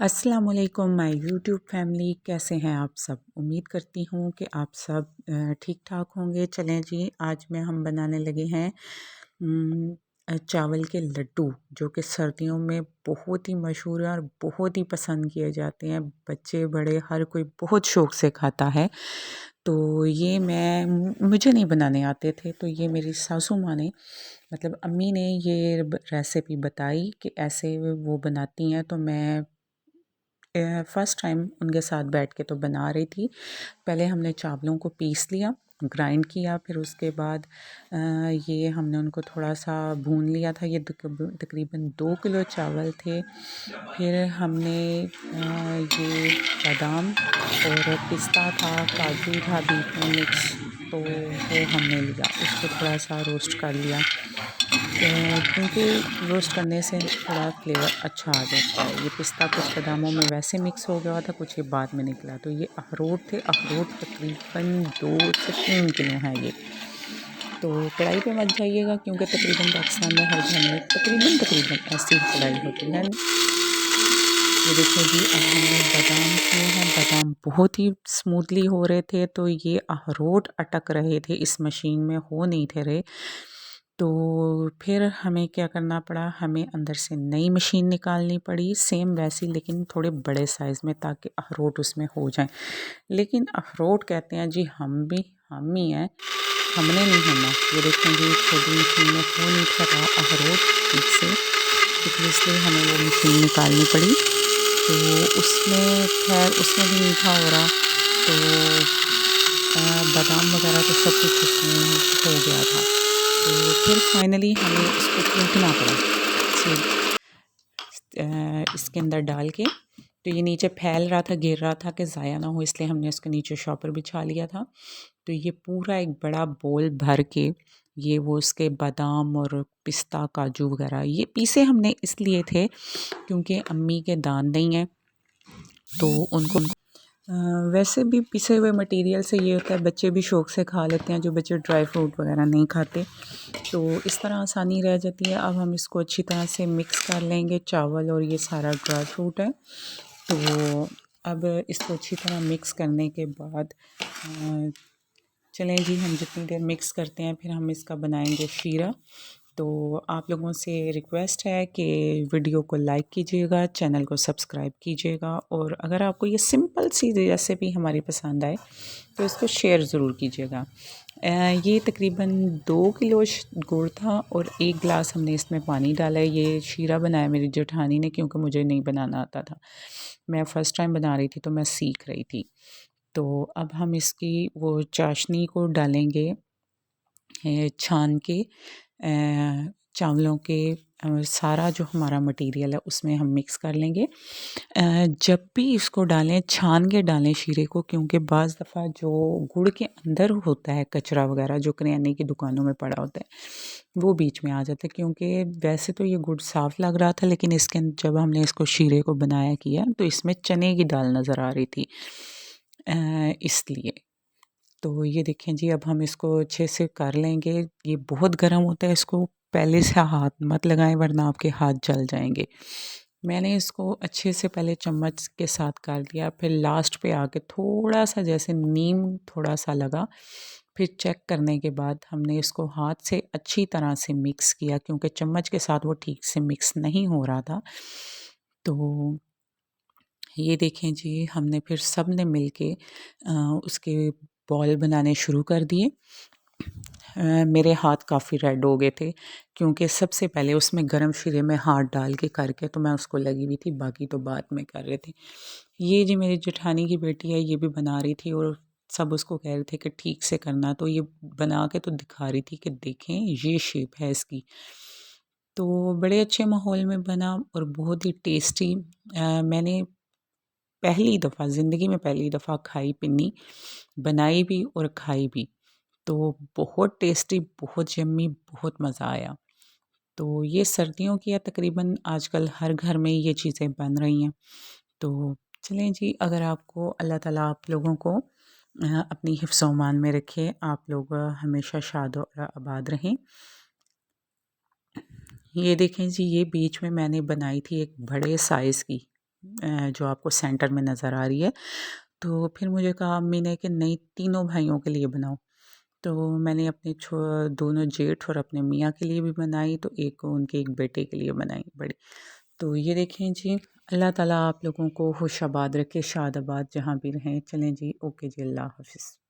अस्सलाम वालेकुम my YouTube family, कैसे हैं आप सब। उम्मीद करती हूँ कि आप सब ठीक ठाक होंगे। चलें जी, आज हम बनाने लगे हैं चावल के लड्डू, जो कि सर्दियों में बहुत ही मशहूर है और बहुत ही पसंद किए जाते हैं। बच्चे बड़े हर कोई बहुत शौक़ से खाता है। तो ये मुझे नहीं बनाने आते थे, तो ये मेरी सासू माँ ने मतलब अम्मी ने ये रेसिपी बताई कि ऐसे वो बनाती हैं। तो मैं फ़र्स्ट टाइम उनके साथ बैठ के तो बना रही थी। पहले हमने चावलों को पीस लिया, ग्राइंड किया, फिर उसके बाद ये हमने उनको थोड़ा-सा भून लिया था। ये तकरीबन 2 किलो चावल थे। फिर हमने ये बादाम और पिस्ता था, काजू था बीच में मिक्स, तो वो हमने लिया, उसको थोड़ा-सा रोस्ट कर लिया। क्योंकि रोस्ट करने से थोड़ा फ्लेवर अच्छा आ जाता है। ये पिस्ता कुछ बादामों में वैसे मिक्स हो गया था, कुछ ये बाद में निकला। तो ये अखरोट थे, अखरोट तकरीबन 2 से 3 किलो हैं ये। तो कढ़ाई पे मत जाइएगा, क्योंकि तकरीबन पाकिस्तान में हर घर में तकरीबन ऐसी कढ़ाई होती है। ये देखिए जी, अब हमने बादाम किए हैं, बादाम बहुत ही स्मूथली हो रहे थे, तो ये अखरोट अटक रहे थे, इस मशीन में हो नहीं थे रहे। तो फिर हमें क्या करना पड़ा, हमें अंदर से नई मशीन निकालनी पड़ी, सेम वैसी लेकिन थोड़े बड़े साइज़ में, ताकि अखरोट उसमें हो जाएं। लेकिन अखरोट कहते हैं जी, हम ही हैं, हमने नहीं होना। ये देखें जी, छोटी मशीन में हो नहीं था रहा अखरोट ठीक से, तो इसलिए हमें वो मशीन निकालनी पड़ी। तो उसमें खैर उसमें भी मीठा हो रहा, तो बादाम वगैरह तो सब कुछ उसमें हो गया था। तो फिर फाइनली हमें इसको कूटना पड़ा इसके अंदर डाल के। तो ये नीचे फैल रहा था, गिर रहा था कि ज़ाया ना हो, इसलिए हमने उसके नीचे शॉपर बिछा लिया था। तो ये पूरा एक बड़ा बोल भर के ये वो उसके बादाम और पिस्ता काजू वगैरह ये पीसे हमने इसलिए थे क्योंकि अम्मी के दांत नहीं हैं, तो उनको वैसे भी पिसे हुए मटेरियल से ये होता है, बच्चे भी शौक़ से खा लेते हैं, जो बच्चे ड्राई फ्रूट वगैरह नहीं खाते। तो इस तरह आसानी रह जाती है। अब हम इसको अच्छी तरह से मिक्स कर लेंगे, चावल और ये सारा ड्राई फ्रूट है। तो अब इसको अच्छी तरह मिक्स करने के बाद चलें जी, हम जितनी देर मिक्स करते हैं फिर हम इसका बनाएंगे शीरा। तो आप लोगों से रिक्वेस्ट है कि वीडियो को लाइक कीजिएगा, चैनल को सब्सक्राइब कीजिएगा, और अगर आपको ये सिंपल सी रेसिपी हमारी पसंद आए तो इसको शेयर ज़रूर कीजिएगा। ये तकरीबन 2 किलो गुड़ था और 1 गिलास हमने इसमें पानी डाला है। ये शीरा बनाया मेरी जेठानी ने, क्योंकि मुझे नहीं बनाना आता था, मैं फ़र्स्ट टाइम बना रही थी, तो मैं सीख रही थी। तो अब हम इसकी वो चाशनी को डालेंगे छान के चावलों के, सारा जो हमारा मटेरियल है उसमें हम मिक्स कर लेंगे। जब भी इसको डालें छान के डालें शीरे को, क्योंकि बाज़ दफ़ा जो गुड़ के अंदर होता है कचरा वगैरह, जो करियाने की दुकानों में पड़ा होता है, वो बीच में आ जाता है। क्योंकि वैसे तो ये गुड़ साफ़ लग रहा था, लेकिन इसके जब हमने इसको शीरे को बनाया किया तो इसमें चने की दाल नज़र आ रही थी, इसलिए। तो ये देखें जी, अब हम इसको अच्छे से कर लेंगे। ये बहुत गर्म होता है, इसको पहले से हाथ मत लगाएं, वरना आपके हाथ जल जाएंगे। मैंने इसको अच्छे से पहले चम्मच के साथ कर लिया, फिर लास्ट पे आके थोड़ा सा जैसे नीम थोड़ा सा लगा, फिर चेक करने के बाद हमने इसको हाथ से अच्छी तरह से मिक्स किया, क्योंकि चम्मच के साथ वो ठीक से मिक्स नहीं हो रहा था। तो ये देखें जी, हमने फिर सब ने मिल के उसके बॉल बनाने शुरू कर दिए। मेरे हाथ काफ़ी रेड हो गए थे, क्योंकि सबसे पहले उसमें गरम शीरे में हाथ डाल के करके तो मैं उसको लगी हुई थी, बाकी तो बाद में कर रहे थे। ये जी मेरी जेठानी की बेटी है, ये भी बना रही थी और सब उसको कह रहे थे कि ठीक से करना, तो ये बना के तो दिखा रही थी कि देखें ये शेप है इसकी। तो बड़े अच्छे माहौल में बना और बहुत ही टेस्टी। मैंने पहली दफ़ा ज़िंदगी में पहली दफ़ा खाई पिन्नी, बनाई भी और खाई भी। तो बहुत टेस्टी, बहुत यम्मी, बहुत मज़ा आया। तो ये सर्दियों की है, तकरीबन आजकल हर घर में ये चीज़ें बन रही हैं। तो चलें जी, अगर आपको अल्लाह ताला आप लोगों को अपनी हिफ्ज़-ओ-मान में रखे, आप लोग हमेशा शाद और आबाद रहें। ये देखें जी, ये बीच में मैंने बनाई थी एक बड़े साइज़ की, जो आपको सेंटर में नज़र आ रही है। तो फिर मुझे कहा अम्मी ने कि नहीं, तीनों भाइयों के लिए बनाओ। तो मैंने अपने दोनों जेठ और अपने मियाँ के लिए भी बनाई, तो एक उनके एक बेटे के लिए बनाई बड़ी। तो ये देखें जी, अल्लाह ताला आप लोगों को खुश आबाद रखे, शाद आबाद जहाँ भी रहें। चलें जी, ओके जी, अल्लाह हाफ़िज़।